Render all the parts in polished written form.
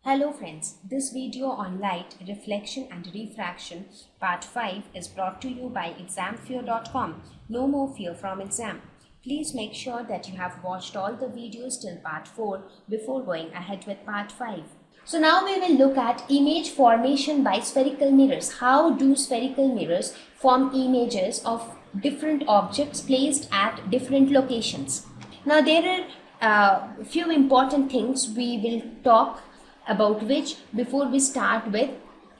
Hello friends, this video on light, reflection and refraction part 5 is brought to you by examfear.com. No more fear from exam. Please make sure that you have watched all the videos till part 4 before going ahead with part 5. So now we will look at image formation by spherical mirrors. How do spherical mirrors form images of different objects placed at different locations? Now there are few important things we will talk about which before we start with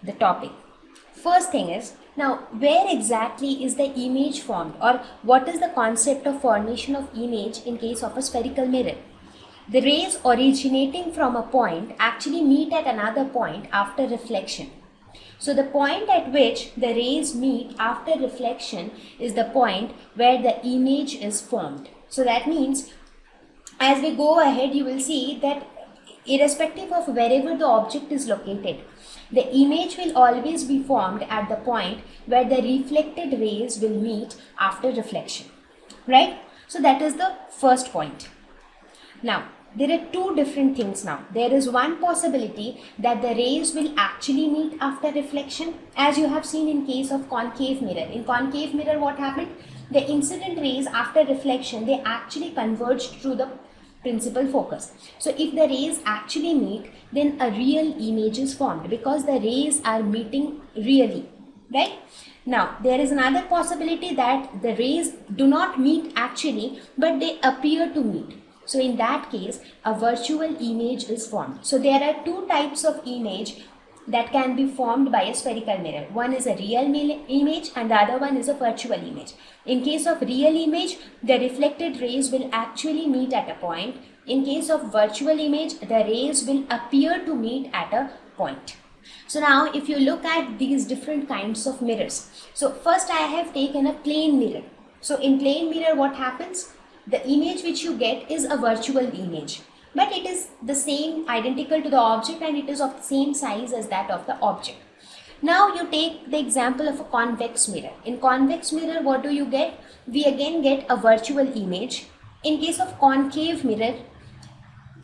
the topic. First thing is, now where exactly is the image formed, or what is the concept of formation of image in case of a spherical mirror? The rays originating from a point actually meet at another point after reflection. So the point at which the rays meet after reflection is the point where the image is formed. So that means as we go ahead, you will see that irrespective of wherever the object is located, the image will always be formed at the point where the reflected rays will meet after reflection, right? So that is the first point. Now, there are two different things now. There is one possibility that the rays will actually meet after reflection, as you have seen in case of concave mirror. In concave mirror, what happened? The incident rays after reflection, they actually converged through the principal focus. So if the rays actually meet, then a real image is formed because the rays are meeting really, right? Now there is another possibility that the rays do not meet actually, but they appear to meet. So in that case, a virtual image is formed. So there are two types of image that can be formed by a spherical mirror. One is a real image and the other one is a virtual image. In case of real image, the reflected rays will actually meet at a point. In case of virtual image, the rays will appear to meet at a point. So now if you look at these different kinds of mirrors. So first I have taken a plane mirror. So in plane mirror, what happens? The image which you get is a virtual image, but it is the same, identical to the object, and it is of the same size as that of the object. Now you take the example of a convex mirror. In convex mirror, what do you get? We again get a virtual image. In case of concave mirror,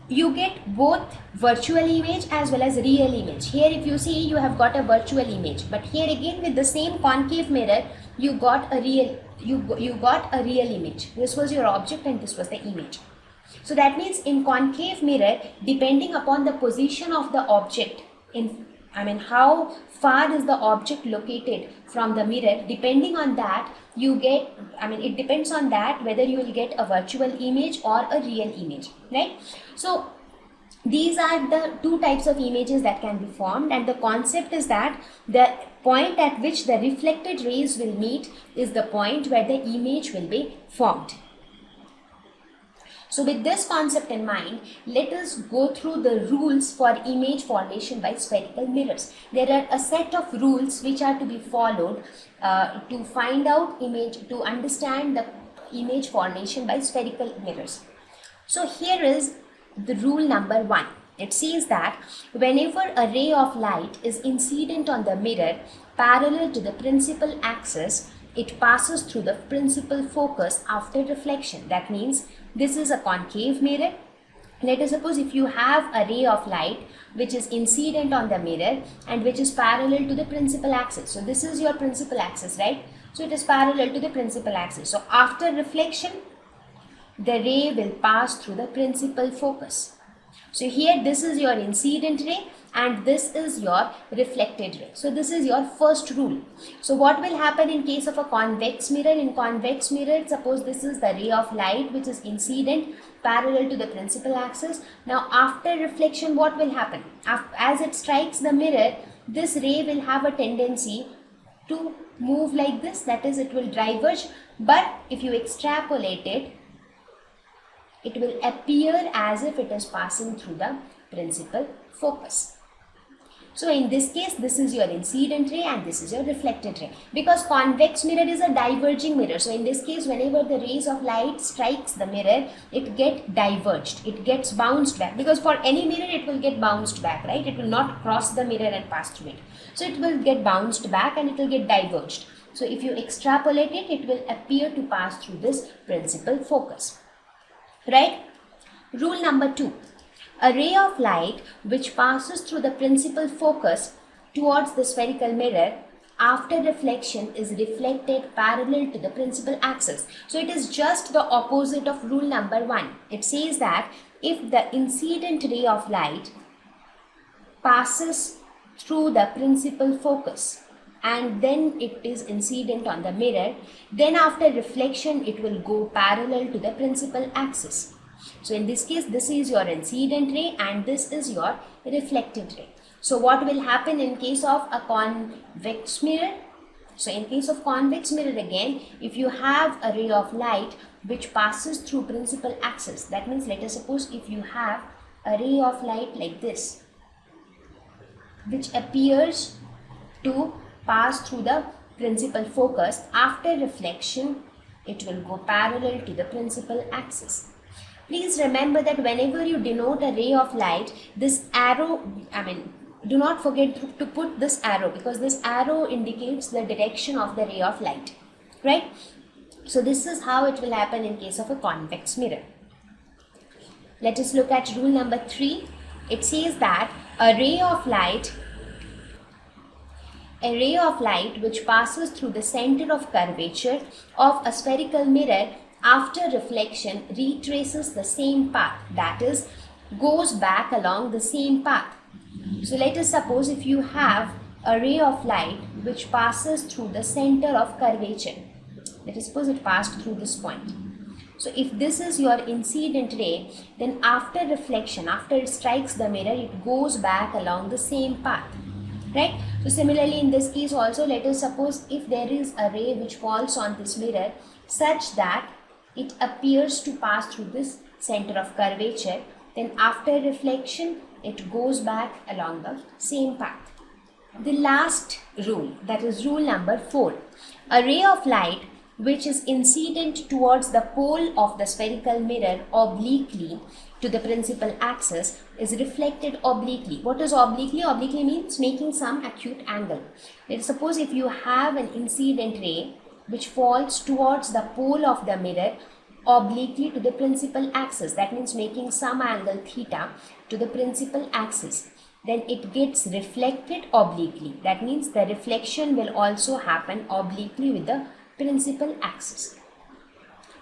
you get both virtual image as well as real image. Here if you see, you have got a virtual image, but here again with the same concave mirror, you got a real image. This was your object and this was the image. So that means in concave mirror, depending upon the position of the object, how far is the object located from the mirror, depending on that you get, it depends on that whether you will get a virtual image or a real image, right? So these are the two types of images that can be formed, and the concept is that the point at which the reflected rays will meet is the point where the image will be formed. So with this concept in mind, let us go through the rules for image formation by spherical mirrors. There are a set of rules which are to be followed to find out to understand the image formation by spherical mirrors. So here is the rule number 1. It says that whenever a ray of light is incident on the mirror parallel to the principal axis, it passes through the principal focus after reflection. That means this is a concave mirror. Let us suppose if you have a ray of light which is incident on the mirror and which is parallel to the principal axis. So this is your principal axis, right? So it is parallel to the principal axis. So after reflection, the ray will pass through the principal focus. So here this is your incident ray and this is your reflected ray. So this is your first rule. So what will happen in case of a convex mirror? In convex mirror, suppose this is the ray of light which is incident parallel to the principal axis. Now after reflection, what will happen? As it strikes the mirror, this ray will have a tendency to move like this, that is, it will diverge. But if you extrapolate it, it will appear as if it is passing through the principal focus. So in this case, this is your incident ray and this is your reflected ray, because convex mirror is a diverging mirror. So in this case, whenever the rays of light strikes the mirror, it gets diverged, it gets bounced back, because for any mirror it will get bounced back, right? It will not cross the mirror and pass through it. So it will get bounced back and it will get diverged. So if you extrapolate it, it will appear to pass through this principal focus, right? Rule number 2. A ray of light which passes through the principal focus towards the spherical mirror after reflection is reflected parallel to the principal axis. So it is just the opposite of rule number 1. It says that if the incident ray of light passes through the principal focus and then it is incident on the mirror, then after reflection it will go parallel to the principal axis. So in this case, this is your incident ray and this is your reflected ray. So what will happen in case of a convex mirror? So in case of convex mirror again, if you have a ray of light which passes through principal axis, that means let us suppose if you have a ray of light like this, which appears to pass through the principal focus, after reflection it will go parallel to the principal axis. Please remember that whenever you denote a ray of light, this arrow, do not forget to put this arrow, because this arrow indicates the direction of the ray of light, right? So this is how it will happen in case of a convex mirror. Let us look at rule number 3. It says that a ray of light which passes through the center of curvature of a spherical mirror after reflection retraces the same path, that is, goes back along the same path. So let us suppose if you have a ray of light which passes through the center of curvature. Let us suppose it passed through this point. So if this is your incident ray, then after reflection, after it strikes the mirror, it goes back along the same path, right? So similarly in this case also, let us suppose if there is a ray which falls on this mirror such that it appears to pass through this center of curvature, then after reflection it goes back along the same path. The last rule, that is rule number 4. A ray of light which is incident towards the pole of the spherical mirror obliquely to the principal axis is reflected obliquely. What is obliquely? Obliquely means making some acute angle. Let's suppose if you have an incident ray which falls towards the pole of the mirror obliquely to the principal axis, that means making some angle theta to the principal axis, then it gets reflected obliquely. That means the reflection will also happen obliquely with the principal axis.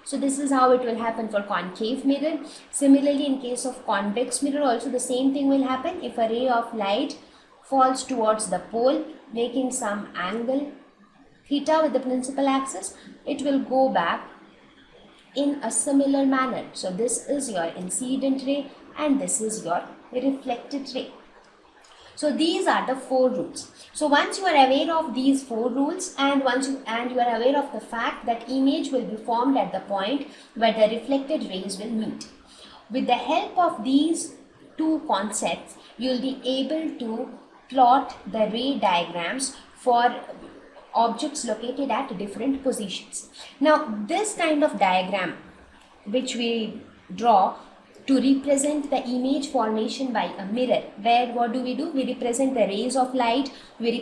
So this is how it will happen for concave mirror. Similarly in case of convex mirror also the same thing will happen. If a ray of light falls towards the pole making some angle theta with the principal axis, it will go back in a similar manner. So this is your incident ray and this is your reflected ray. So these are the 4 rules. So once you are aware of these 4 rules and you are aware of the fact that image will be formed at the point where the reflected rays will meet, with the help of these 2 concepts you will be able to plot the ray diagrams for objects located at different positions. Now this kind of diagram which we draw to represent the image formation by a mirror, where what do? We represent the rays of light, we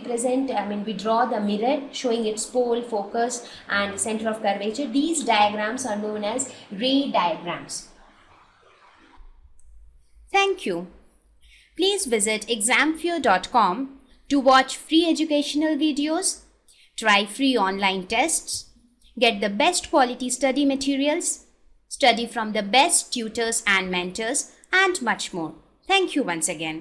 draw the mirror showing its pole, focus and center of curvature. These diagrams are known as ray diagrams. Thank you. Please visit examfear.com to watch free educational videos, try free online tests, get the best quality study materials, study from the best tutors and mentors, and much more. Thank you once again.